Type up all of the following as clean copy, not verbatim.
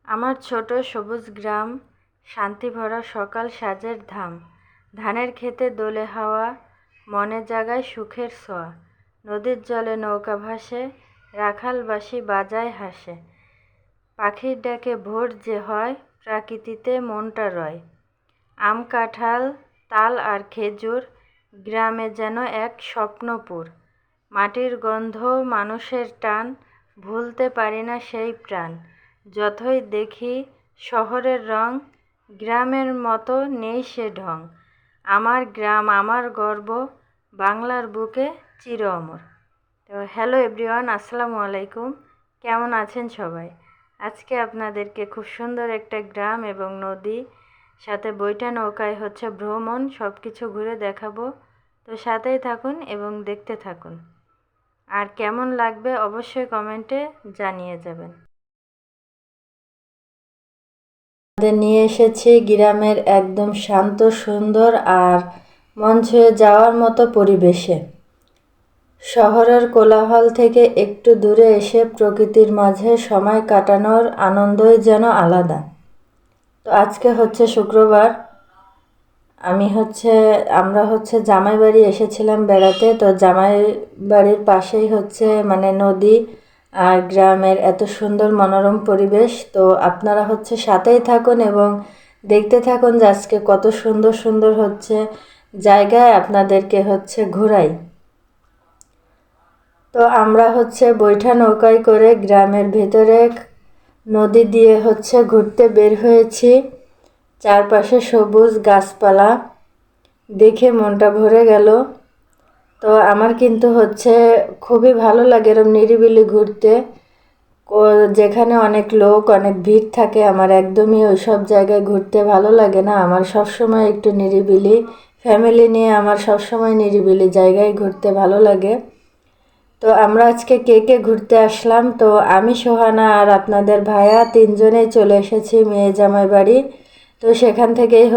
আমার ছোট সবুজ গ্রাম, শান্তি ভরা সকাল সাজের ধাম, ধানের ক্ষেতে দোলে হাওয়া, মনে জাগায় সুখের ছোঁয়া, নদীর জলে নৌকা ভাসে, রাখাল বাঁশি বাজায় হাসে, পাখির ডাকে ভোর যে হয়, প্রাকৃতিতে মনটা রয়, আম কাঁঠাল তাল আর খেজুর, গ্রামে যেন এক স্বপ্নপুর, মাটির গন্ধ মানুষের টান, ভুলতে পারি না সেই প্রাণ, যতই দেখি শহরের রং, গ্রামের মতো নেই সে ঢং, আমার গ্রাম আমার গর্ব, বাংলার বুকে চির অমর। তো হ্যালো এভরিওয়ান, আসসালামু আলাইকুম। কেমন আছেন সবাই? আজকে আপনাদেরকে খুব সুন্দর একটা গ্রাম এবং নদী সাথে বৈঠা নৌকায় হচ্ছে ভ্রমণ সব কিছু ঘুরে দেখাবো। তো সাথেই থাকুন এবং দেখতে থাকুন, আর কেমন লাগবে অবশ্যই কমেন্টে জানিয়ে যাবেন। নিয়ে এসেছি গ্রামের একদম শান্ত সুন্দর আর মন ছুঁয়ে যাওয়ার মতো পরিবেশে। শহরের কোলাহল থেকে একটু দূরে এসে প্রকৃতির মাঝে সময় কাটানোর আনন্দই যেন আলাদা। তো আজকে হচ্ছে শুক্রবার, আমরা জামাই বাড়ি এসেছিলাম বেড়াতে। তো জামাই বাড়ির পাশেই নদী আর গ্রামের এত সুন্দর মনোরম পরিবেশ। তো আপনারা সাথেই থাকুন এবং দেখতে থাকুন যে আজকে কত সুন্দর সুন্দর জায়গায় আপনাদেরকে ঘোরাই। তো আমরা বৈঠা নৌকায় করে গ্রামের ভেতরে নদী দিয়ে ঘুরতে বের হয়েছি। চারপাশে সবুজ গাছপালা দেখে মনটা ভরে গেল। তো আমার কিন্তু খুবই ভালো লাগে এরকম নিরিবিলি ঘুরতে। যেখানে অনেক লোক অনেক ভিড় থাকে আমার একদমই ওই সব জায়গায় ঘুরতে ভালো লাগে না। আমার সবসময় একটু নিরিবিলি, ফ্যামিলি নিয়ে আমার সবসময় নিরিবিলি জায়গায় ঘুরতে ভালো লাগে। তো আমরা আজকে কে ঘুরতে আসলাম। তো আমি, সোহানা আর আপনাদের ভাইয়া তিনজনেই চলে এসেছি মেয়ে জামাই বাড়ি। তো সেখান থেকেই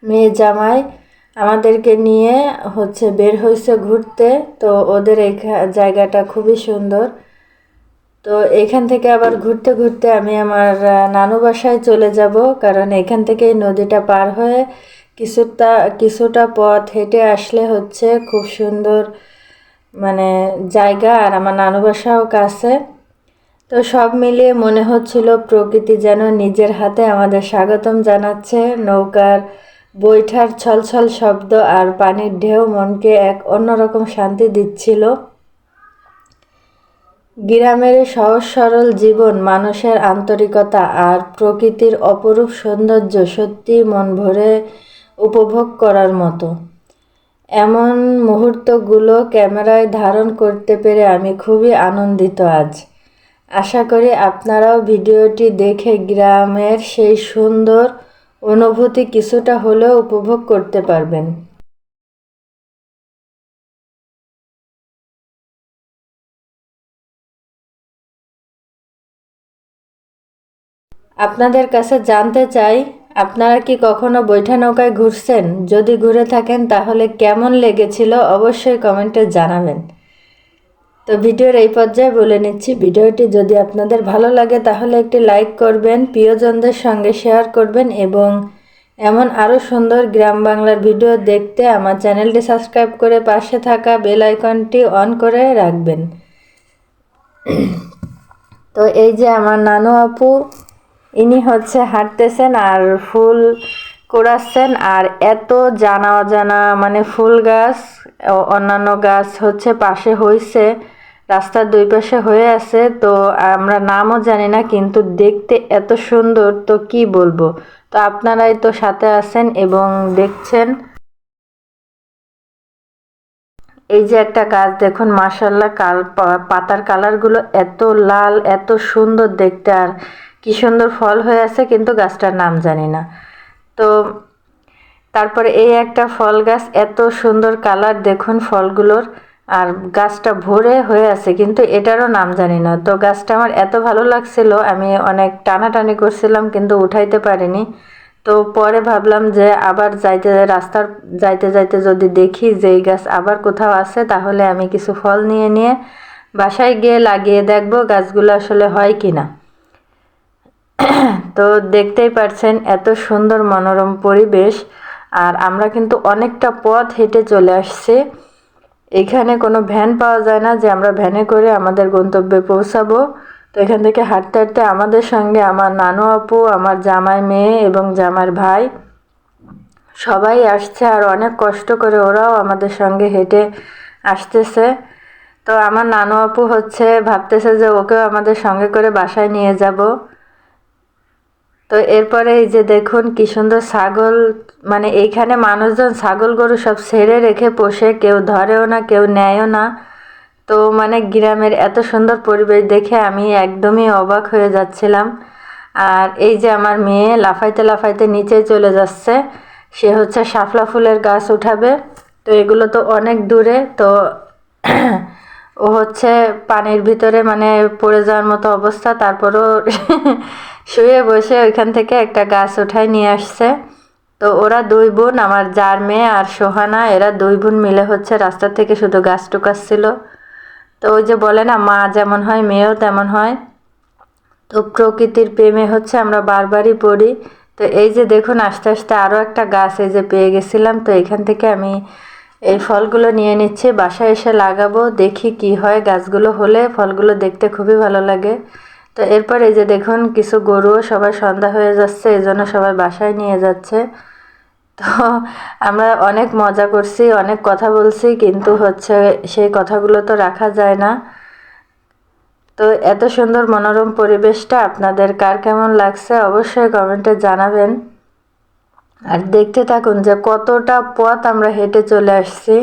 মেয়ে জামাই আমাদেরকে নিয়ে বের হয়েছে ঘুরতে। তো ওদের এই জায়গাটা খুবই সুন্দর। তো এখান থেকে আবার ঘুরতে ঘুরতে আমি আমার নানু বাসায় চলে যাব, কারণ এখান থেকেই নদীটা পার হয়ে কিছুটা পথ হেঁটে আসলে খুব সুন্দর জায়গা, আর আমার নানু বাসাও কাছে। তো সব মিলিয়ে মনে হচ্ছিল প্রকৃতি যেন নিজের হাতে আমাদের স্বাগতম জানাচ্ছে। নৌকার বৈঠার ছলছল শব্দ আর পানির ঢেউ মনকে এক অন্যরকম শান্তি দিচ্ছিল। গ্রামের সহজ সরল জীবন, মানুষের আন্তরিকতা আর প্রকৃতির অপরূপ সৌন্দর্য সত্যি মন ভরে উপভোগ করার মতো। এমন মুহূর্তগুলো ক্যামেরায় ধারণ করতে পেরে আমি খুবই আনন্দিত আজ। আশা করি আপনারাও ভিডিওটি দেখে গ্রামের সেই সুন্দর অনুভূতি কিছুটা হলেও উপভোগ করতে পারবেন। আপনাদের কাছে জানতে চাই, আপনারা কি কখনো বৈঠা নৌকায় ঘুরছেন? যদি ঘুরে থাকেন তাহলে কেমন লেগেছিল অবশ্যই কমেন্টে জানাবেন। তো ভিডিওর এই পর্যায়ে বলে নিচ্ছি, ভিডিওটি যদি আপনাদের ভালো লাগে তাহলে একটি লাইক করবেন, প্রিয়জনদের সঙ্গে শেয়ার করবেন এবং এমন আরও সুন্দর গ্রাম বাংলার ভিডিও দেখতে আমার চ্যানেলটি সাবস্ক্রাইব করে পাশে থাকা বেল আইকনটি অন করে রাখবেন। তো এই যে আমার নানু আপু, ইনি হাঁটতেছেন আর ফুল কুড়াচ্ছেন। আর এত জানা অজানা ফুল গাছ, অন্যান্য গাছ পাশে হয়েছে, রাস্তার দুই পাশে হয়ে আছে। তো আমরা নামও জানি না, কিন্তু দেখতে এত সুন্দর তো কি বলবো। তো আপনারাই তো সাথে আছেন এবং দেখছেন। এই যে একটা গাছ দেখুন, মাশাআল্লাহ, পাতার কালারগুলো এত লাল, এত সুন্দর দেখতে, আর কি সুন্দর ফল হয়ে আছে, কিন্তু গাছটার নাম জানি না। তো তারপরে এই একটা ফল গাছ, এত সুন্দর কালার দেখুন ফলগুলোর, আর গাছটা ভরে হয়ে আছে, কিন্তু এটারও নাম জানি না। তো গাছটা আমার এত ভালো লাগছিল, আমি অনেক টানাটানি করছিলাম কিন্তু উঠাইতে পারিনি। তো পরে ভাবলাম যে আবার রাস্তার যাইতে যাইতে যদি দেখি যে এই গাছ আবার কোথাও আছে, তাহলে আমি কিছু ফল নিয়ে নিয়ে বাসায় গিয়ে লাগিয়ে দেখবো গাছগুলো আসলে হয় কি না। তো দেখতেই পারছেন এত সুন্দর মনোরম পরিবেশ। আর আমরা কিন্তু অনেকটা পথ হেঁটে চলে আসছি। এখানে কোনো ভ্যান পাওয়া যায় না যে আমরা ভ্যানে করে আমাদের গন্তব্যে পৌঁছাবো। তো এখান থেকে হাঁটতে হাঁটতে আমাদের সঙ্গে আমার নানু আপু, আমার জামাই মেয়ে এবং জামার ভাই সবাই আসছে। আর অনেক কষ্ট করে ওরাও আমাদের সঙ্গে হেঁটে আসতেছে। তো আমার নানু আপু ভাবতেছে যে ওকেও আমাদের সঙ্গে করে বাসায় নিয়ে যাব। তো এরপরে এই যে দেখুন কি সুন্দর ছাগল, মানে এইখানে মানুষজন ছাগল গরু সব ছেড়ে রেখে পোষে, কেউ ধরেও না, কেউ নেয়ও না। তো মানে গ্রামের এত সুন্দর পরিবেশ দেখে আমি একদমই অবাক হয়ে যাচ্ছিলাম। আর এই যে আমার মেয়ে লাফাইতে লাফাইতে নিচে চলে যাচ্ছে, সে শাপলা ফুলের গাছ উঠাবে। তো এগুলো তো অনেক দূরে, তো ও পানির ভিতরে মানে পড়ে যাওয়ার মতো অবস্থা, তারপরও শুয়ে বসে ওইখান থেকে একটা গাছ উঠাই নিয়ে আসছে। তো ওরা দুই বোন, আমার জার মেয়ে আর সোহানা, এরা দুই বোন মিলে রাস্তা থেকে শুধু গাছ টুকাচ্ছিল। তো ওই যে বলে না, মা যেমন হয় মেয়েও তেমন হয়। তো প্রকৃতির প্রেমে আমরা বারবারই পড়ি। তো এই যে দেখুন আস্তে আস্তে আরও একটা গাছ এই যে পেয়ে গেছিলাম। তো এখান থেকে আমি এই ফলগুলো নিয়ে নিচ্ছি, বাসায় এসে লাগাবো, দেখি কি হয়। গাছগুলো হলে ফলগুলো দেখতে খুবই ভালো লাগে। তো এরপর এই যে দেখুন কিছু গরুও সবাই সন্ধ্যা হয়ে যাচ্ছে, এই জন্য সবাই বাসায় নিয়ে যাচ্ছে। তো আমরা অনেক মজা করছি, অনেক কথা বলছি, কিন্তু সেই কথাগুলো তো রাখা যায় না। তো এত সুন্দর মনোরম পরিবেশটা আপনাদের কার কেমন লাগছে অবশ্যই কমেন্টে জানাবেন। আর দেখতে থাকুন যে কতটা পথ আমরা হেঁটে চলে আসছি।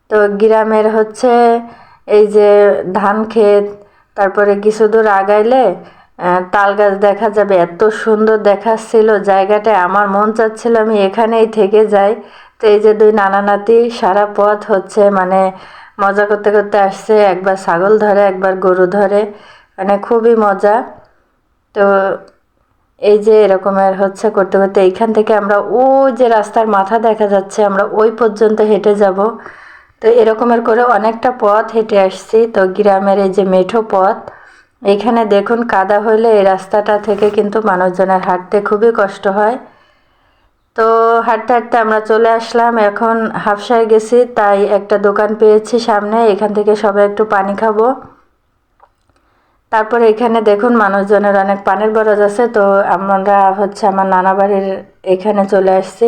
তো গ্রামের এই যে ধান ক্ষেত, তারপরে কিছু দূর আগাইলে তাল গাছ দেখা যাবে, এত সুন্দর দেখাচ্ছিল জায়গাটা। আমার মন চাচ্ছিল আমি এখানেই থেকে যাই। তো এই যে দুই নানা নাতি সারা পথ মানে মজা করতে করতে আসছে, একবার ছাগল ধরে একবার গরু ধরে, মানে খুবই মজা। তো এই যে এরকমের করতে করতে এইখান থেকে আমরা ওই যে রাস্তার মাথা দেখা যাচ্ছে, আমরা ওই পর্যন্ত হেঁটে যাব। তো এরকমের করে অনেকটা পথ হেঁটে আসছি। তো গ্রামের এই যে মেঠো পথ, এইখানে দেখুন কাদা হইলে এই রাস্তাটা থেকে কিন্তু মানুষজনের হাঁটতে খুবই কষ্ট হয়। তো হাঁটতে হাঁটতে আমরা চলে আসলাম, এখন হাফসায় গেছি, তাই একটা দোকান পেয়েছি সামনে, এখান থেকে সবাই একটু পানি খাবো। তারপরে এখানে দেখুন মানুষজনের অনেক পানির বরজ আছে। তো আমরা আমার নানা বাড়ির এখানে চলে আসছি।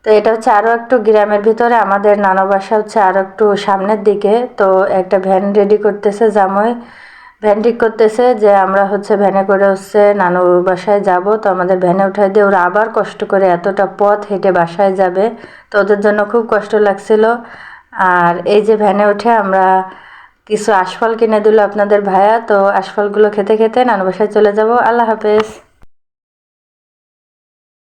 তো এটা আরও একটু গ্রামের ভিতরে, আমাদের নানা বাসা আরও একটু সামনের দিকে। তো একটা ভ্যান রেডি করতেছে জামাই, ভ্যান ঠিক করতেছে যে আমরা ভ্যানে করে নানু বাসায় যাব। তো আমাদের ভ্যানে উঠাই দিয়ে ওরা আবার কষ্ট করে এতটা পথ হেঁটে বাসায় যাবে, তো ওদের জন্য খুব কষ্ট লাগছিল। আর এই যে ভ্যানে উঠে আমরা কিছু আশফল কিনে দিল আপনাদের ভাইয়া। তো আশফলগুলো খেতে খেতে নানু বাসায় চলে যাব। আল্লাহ হাফেজ।